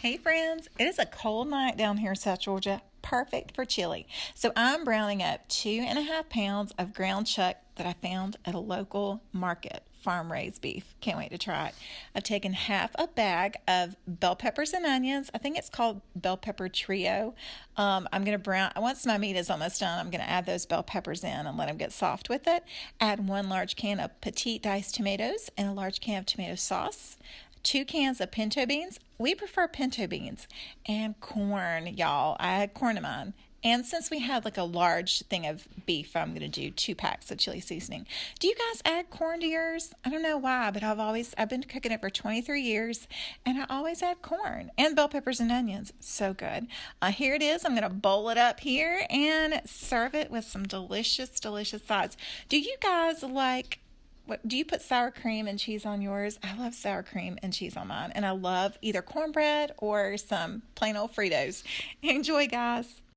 Hey friends, it is a cold night down here in South Georgia, perfect for chili. So I'm browning up 2.5 pounds of ground chuck that I found at a local market, farm raised beef. Can't wait to try it. I've taken half a bag of bell peppers and onions. I think it's called bell pepper trio. I'm going to brown, once my meat is almost done, I'm going to add those bell peppers in and let them get soft with it. Add 1 large can of petite diced tomatoes and a large can of tomato sauce. 2 cans of pinto beans. We prefer pinto beans and corn, y'all. I had corn in mine. And since we had like a large thing of beef, I'm going to do 2 packs of chili seasoning. Do you guys add corn to yours? I don't know why, but I've been cooking it for 23 years and I always add corn and bell peppers and onions. So good. Here it is. I'm going to bowl it up here and serve it with some delicious, delicious sides. Do you guys like do you put sour cream and cheese on yours? I love sour cream and cheese on mine, and I love either cornbread or some plain old Fritos. Enjoy, guys.